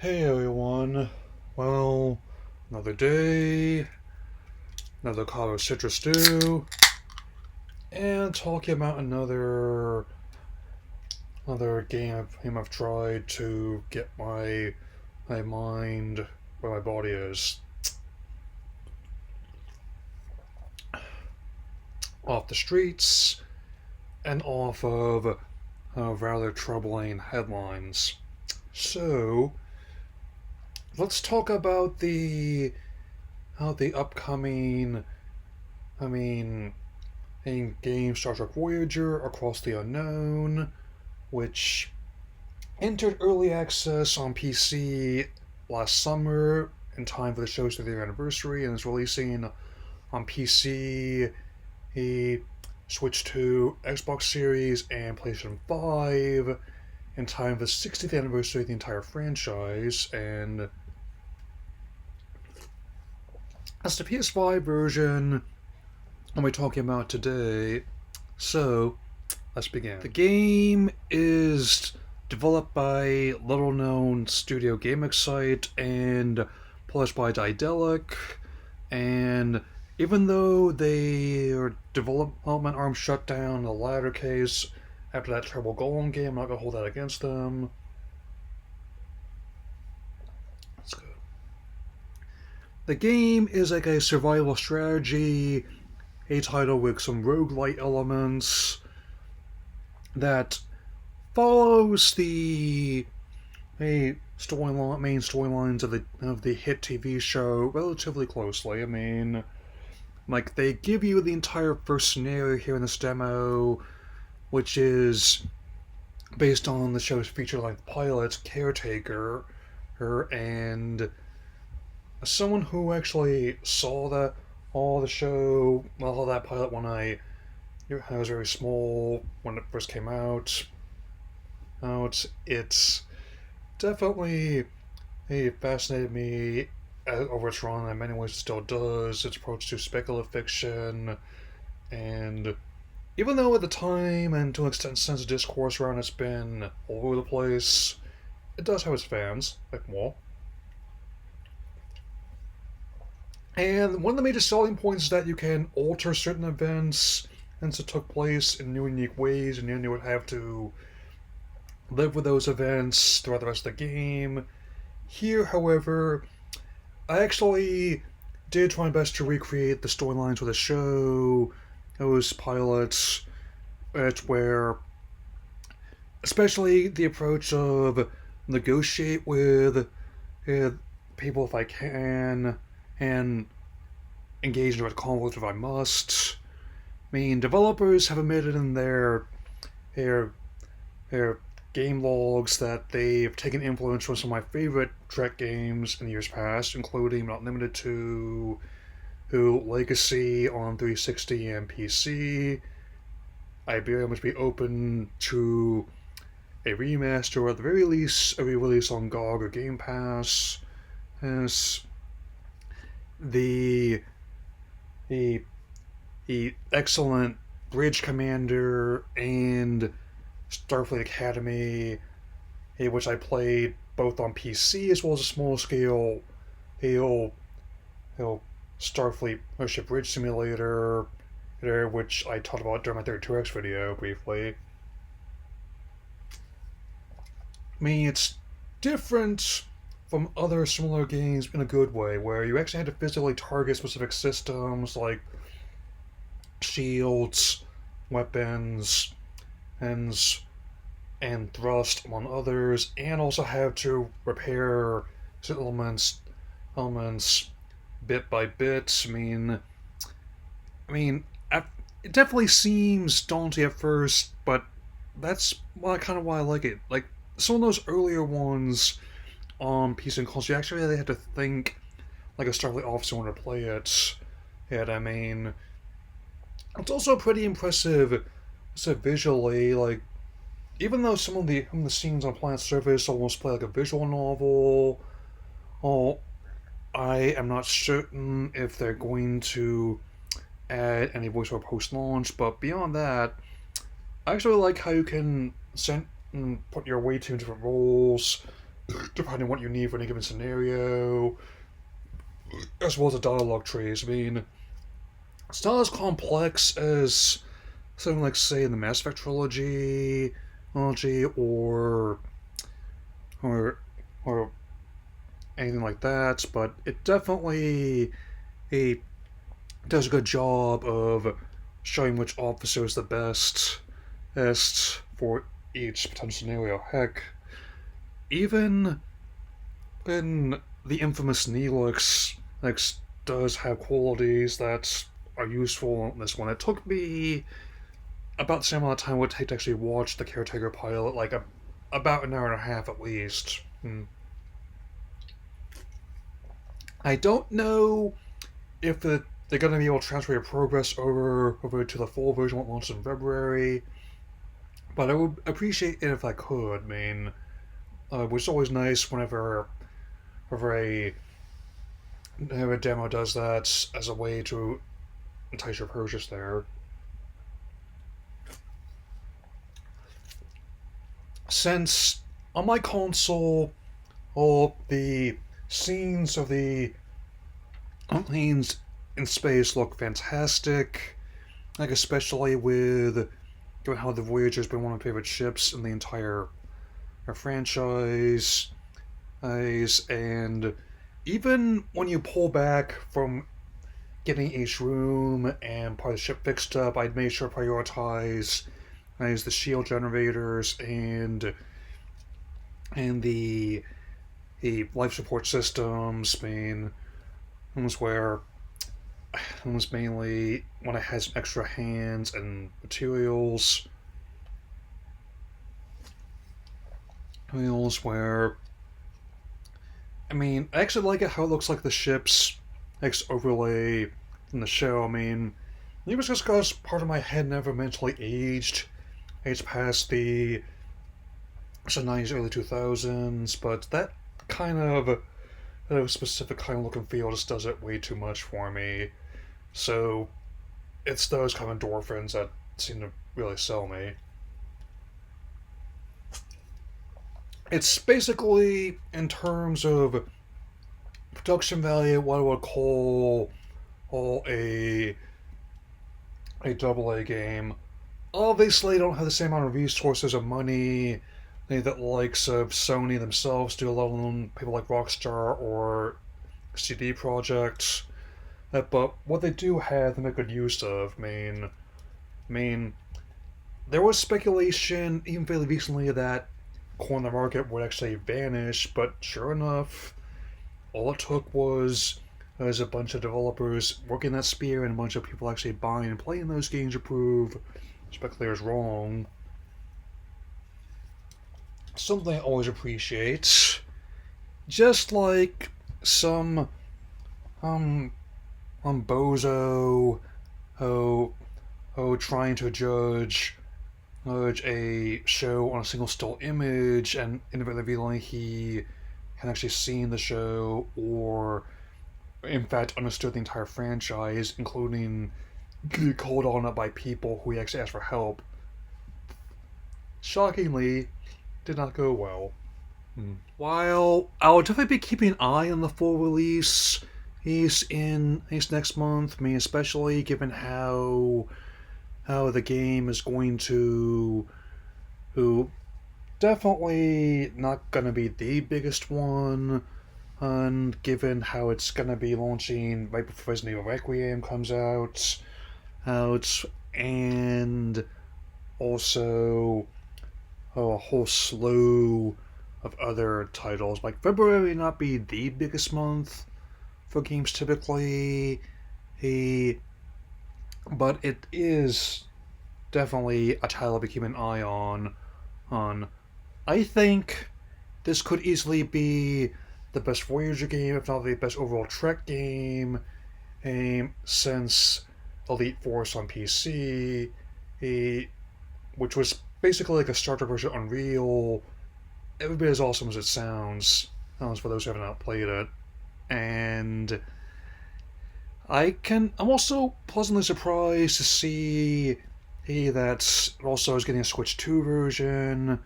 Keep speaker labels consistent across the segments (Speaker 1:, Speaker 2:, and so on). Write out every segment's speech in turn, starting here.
Speaker 1: Hey everyone. Well, another day, another cup of citrus stew, and talking about another game I've tried to get my mind where my body is. Off the streets and off of rather troubling headlines. So let's talk about the upcoming I mean in game Star Trek Voyager Across the Unknown, which entered early access on PC last summer in time for the show's 30th anniversary and is releasing on PC, a Switch 2, Xbox Series, and PlayStation 5 in time for the 60th anniversary of the entire franchise. And that's the PS5 version we're talking about today. So, let's begin. The game is developed by little-known studio Game Excite and published by Daedalic. And even though their development arm shut down in the latter case after that terrible Golem game, I'm not gonna hold that against them. That's good. The game is like a survival strategy, a title with some roguelite elements that follows the main storylines of the hit TV show relatively closely. I mean, like they give you the entire first scenario here in this demo, which is based on the show's feature-length pilot, Caretaker, and someone who actually saw all the show, all that pilot when I was very small when it first came out. It's definitely fascinated me over its run, and in many ways it still does. Its approach to speculative fiction, and even though at the time and to an extent sense of discourse around it's been all over the place, it does have its fans, like more. And one of the major selling points is that you can alter certain events and it took place in new and unique ways, and you would have to live with those events throughout the rest of the game. Here, however, I actually did try my best to recreate the storylines of the show, those pilots, where, especially the approach of negotiate with people if I can, and engage in direct conflict if I must. I mean, developers have admitted in their their game logs that they've taken influence from some of my favorite Trek games in years past, including, but not limited to, Legacy on 360 and PC. I'd very much be open to a remaster, or at the very least, a re-release on GOG or Game Pass, as the the the excellent Bridge Commander and Starfleet Academy, which I played both on PC as well as a small scale, a Starfleet Starship Bridge Simulator, which I talked about during my 32X video briefly. I mean, it's different from other similar games in a good way, where you actually had to physically target specific systems like shields, weapons, and thrust, among others, and also have to repair elements bit by bit. I mean, it definitely seems daunting at first, but that's kind of why I like it. Like some of those earlier ones on PC and console, you actually really had to think like a Starfleet officer when to play it. And I mean, it's also pretty impressive, so visually. Like, even though some of the scenes on Planet Surface almost play like a visual novel, oh, I am not certain if they're going to add any voiceover post-launch. But beyond that, I actually like how you can put your way to different roles, depending on what you need for any given scenario, as well as the dialogue trees. I mean, it's not as complex as something like, say, in the Mass Effect trilogy, or or anything like that, but it definitely a does a good job of showing which officer is the best for each potential scenario. Heck, even in the infamous Neelix, does have qualities that are useful in this one. It took me about the same amount of time it would take to actually watch the Caretaker pilot, about an hour and a half at least. I don't know if they're going to be able to transfer your progress over to the full version when it launches in February, but I would appreciate it if I could. I mean, which is always nice whenever a demo does that as a way to entice your purchase there. Since on my console, all the scenes of the planes in space look fantastic, especially with given how the Voyager has been one of my favorite ships in the entire franchise, and even when you pull back from getting each room and part of the ship fixed up, I'd made sure to prioritize the shield generators and the life support systems. I mean, it was mainly when I had some extra hands and materials. Where I mean, I actually like it how it looks like the ship's next overlay in the show. I mean, it was just because part of my head never mentally aged past the 90s, early 2000s, but that kind of specific kind of look and feel just does it way too much for me. So it's those kind of endorphins that seem to really sell me. It's basically, in terms of production value, what I would call a double A game. Obviously, don't have the same amount of resources or money that the likes of Sony themselves do, let alone people like Rockstar or CD Projekt. But what they do have, they make good use of. I mean, there was speculation even fairly recently that Corner Market would actually vanish, but sure enough, all it took was a bunch of developers working that sphere and a bunch of people actually buying and playing those games to prove speculators wrong. Something I always appreciate. Just like some bozo trying to judge a show on a single still image and revealing he had actually seen the show or in fact understood the entire franchise, including getting called on it by people who he actually asked for help. Shockingly, did not go well. While I'll definitely be keeping an eye on the full release, he's next month. I mean, especially given how the game is going to, who definitely not gonna be the biggest one, and given how it's gonna be launching right before Resident Evil Requiem comes out, and also a whole slew of other titles. Like February may not be the biggest month for games typically, but it is definitely a title to keep an eye on. I think this could easily be the best Voyager game, if not the best overall Trek game, since Elite Force on PC, which was basically like a starter version of Unreal. Every bit as awesome as it sounds for those who haven't not played it. And I'm also pleasantly surprised to see that it also is getting a Switch 2 version,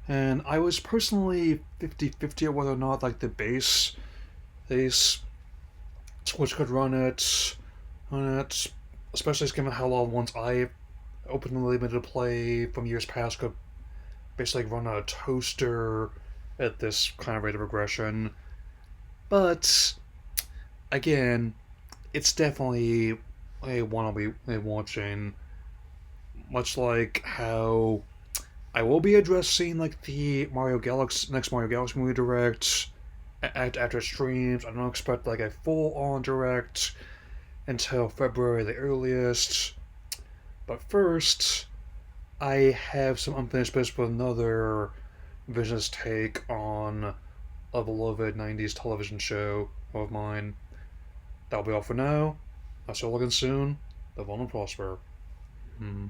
Speaker 1: And I was personally 50-50 on whether or not like the Switch could run it, especially given how long ones I openly admitted to play from years past could basically run a toaster at this kind of rate of progression. But again, it's definitely a one I'll be watching. Much like how I will be addressing like the Mario Galaxy next Mario Galaxy movie direct after streams. I don't expect like a full on direct until February the earliest. But first, I have some unfinished business with another business take on a beloved 90s television show of mine. That'll be all for now. I'll see you all again soon. Live on and prosper. Hmm.